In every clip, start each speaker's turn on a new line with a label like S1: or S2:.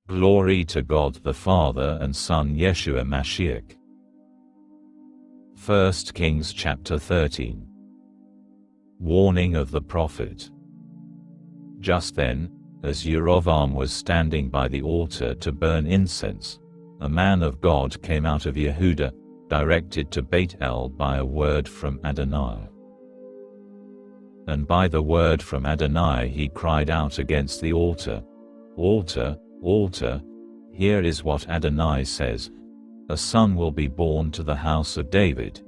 S1: Glory to God the Father and Son Yeshua Mashiach. 1 Kings chapter 13. Warning of the prophet. Just then, as Yerovam was standing by the altar to burn incense, a man of God came out of Yehuda, directed to Beit El by a word from Adonai. And by the word from Adonai he cried out against the altar, "Altar, altar, here is what Adonai says, a son will be born to the house of David.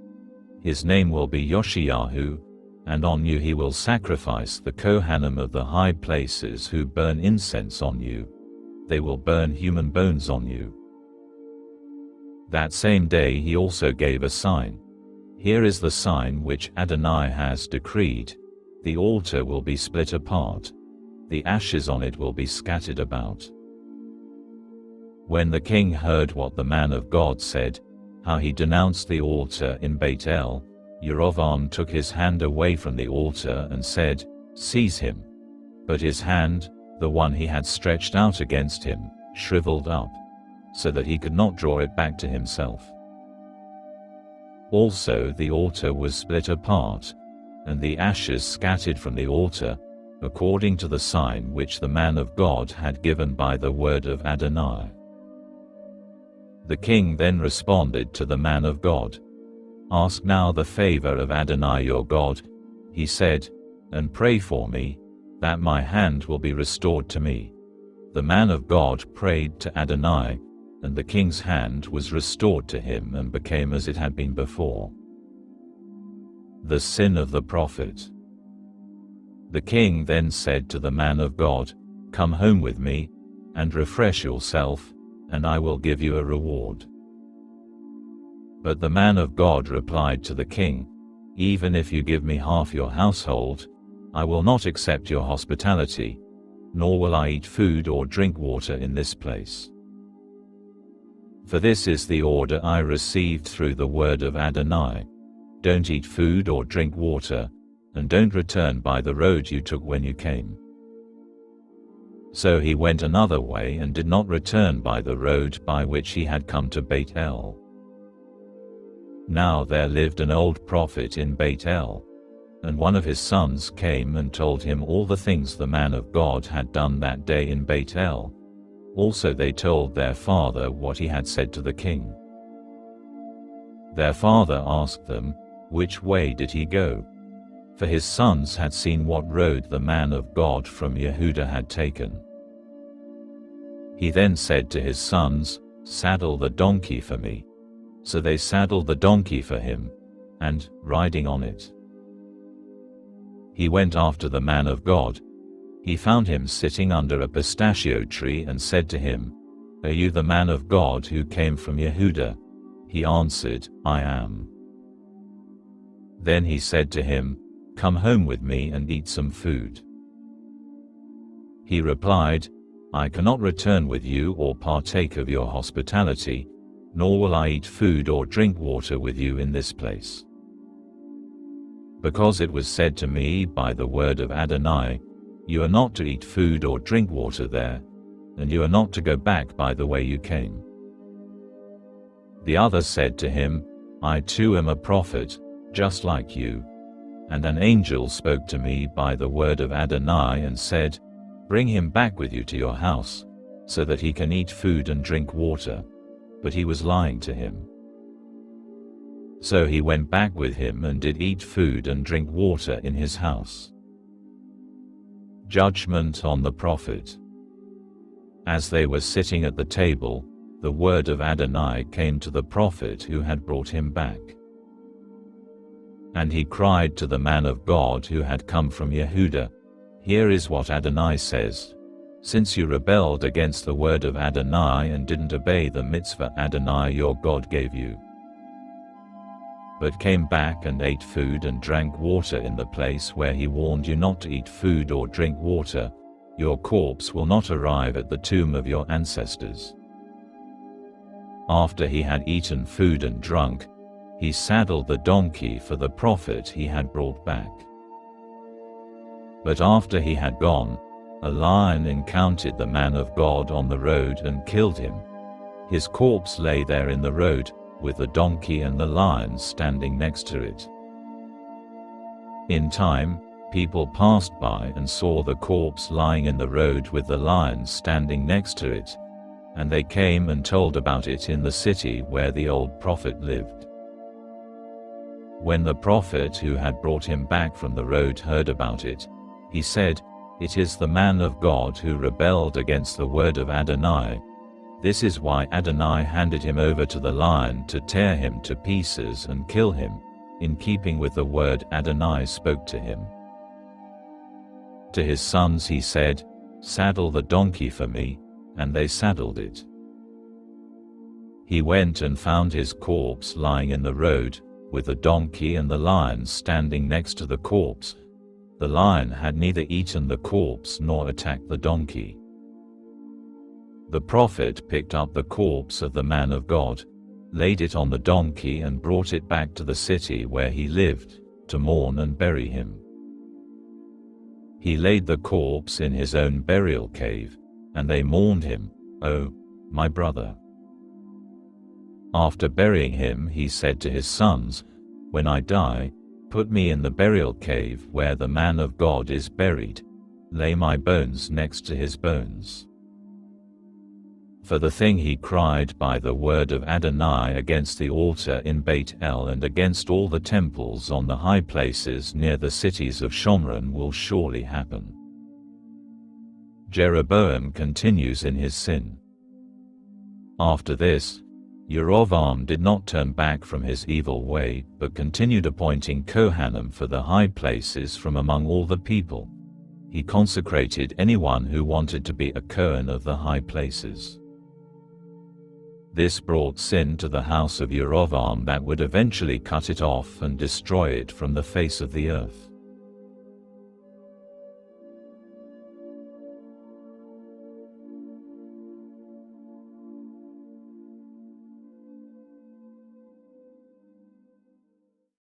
S1: His name will be Yoshiyahu, and on you he will sacrifice the Kohanim of the high places who burn incense on you. They will burn human bones on you." That same day he also gave a sign. Here is the sign which Adonai has decreed. The altar will be split apart. The ashes on it will be scattered about. When the king heard what the man of God said, how he denounced the altar in Beit El, Yerovam took his hand away from the altar and said, "Seize him." But his hand, the one he had stretched out against him, shriveled up, so that he could not draw it back to himself. Also the altar was split apart, and the ashes scattered from the altar, according to the sign which the man of God had given by the word of Adonai. The king then responded to the man of God, "Ask now the favor of Adonai your God," he said, "and pray for me, that my hand will be restored to me." The man of God prayed to Adonai, and the king's hand was restored to him and became as it had been before. The sin of the prophet. The king then said to the man of God, "Come home with me, and refresh yourself, and I will give you a reward." But the man of God replied to the king, "Even if you give me half your household, I will not accept your hospitality, nor will I eat food or drink water in this place. For this is the order I received through the word of Adonai: don't eat food or drink water, and don't return by the road you took when you came." So he went another way and did not return by the road by which he had come to Beit El. Now there lived an old prophet in Beit El, and one of his sons came and told him all the things the man of God had done that day in Beit El. Also they told their father what he had said to the king. Their father asked them, "Which way did he go?" For his sons had seen what road the man of God from Yehuda had taken. He then said to his sons, "Saddle the donkey for me." So they saddled the donkey for him, and, riding on it, he went after the man of God. He found him sitting under a pistachio tree and said to him, "Are you the man of God who came from Yehuda?" He answered, "I am." Then he said to him, "Come home with me and eat some food." He replied, "I cannot return with you or partake of your hospitality, nor will I eat food or drink water with you in this place. Because it was said to me by the word of Adonai, you are not to eat food or drink water there, and you are not to go back by the way you came." The other said to him, "I too am a prophet, just like you. And an angel spoke to me by the word of Adonai and said, 'Bring him back with you to your house, so that he can eat food and drink water.' But he was lying to him. So he went back with him and did eat food and drink water in his house. Judgment on the prophet. As they were sitting at the table, the word of Adonai came to the prophet who had brought him back. And he cried to the man of God who had come from Yehuda, "Here is what Adonai says. Since you rebelled against the word of Adonai and didn't obey the mitzvah Adonai your God gave you, but came back and ate food and drank water in the place where he warned you not to eat food or drink water, your corpse will not arrive at the tomb of your ancestors." After he had eaten food and drunk, he saddled the donkey for the prophet he had brought back. But after he had gone, a lion encountered the man of God on the road and killed him. His corpse lay there in the road, with the donkey and the lion standing next to it. In time, people passed by and saw the corpse lying in the road with the lion standing next to it, and they came and told about it in the city where the old prophet lived. When the prophet who had brought him back from the road heard about it, he said, "It is the man of God who rebelled against the word of Adonai. This is why Adonai handed him over to the lion to tear him to pieces and kill him, in keeping with the word Adonai spoke to him." To his sons he said, "Saddle the donkey for me," and they saddled it. He went and found his corpse lying in the road, with the donkey and the lion standing next to the corpse. The lion had neither eaten the corpse nor attacked the donkey. The prophet picked up the corpse of the man of God, laid it on the donkey and brought it back to the city where he lived, to mourn and bury him. He laid the corpse in his own burial cave, and they mourned him, "Oh, my brother." After burying him, he said to his sons, "When I die, put me in the burial cave where the man of God is buried. Lay my bones next to his bones." For the thing he cried by the word of Adonai against the altar in Beit El and against all the temples on the high places near the cities of Shomron will surely happen. Jeroboam continues in his sin. After this, Yerovam did not turn back from his evil way, but continued appointing Kohanim for the high places from among all the people. He consecrated anyone who wanted to be a Kohen of the high places. This brought sin to the house of Yerovam that would eventually cut it off and destroy it from the face of the earth.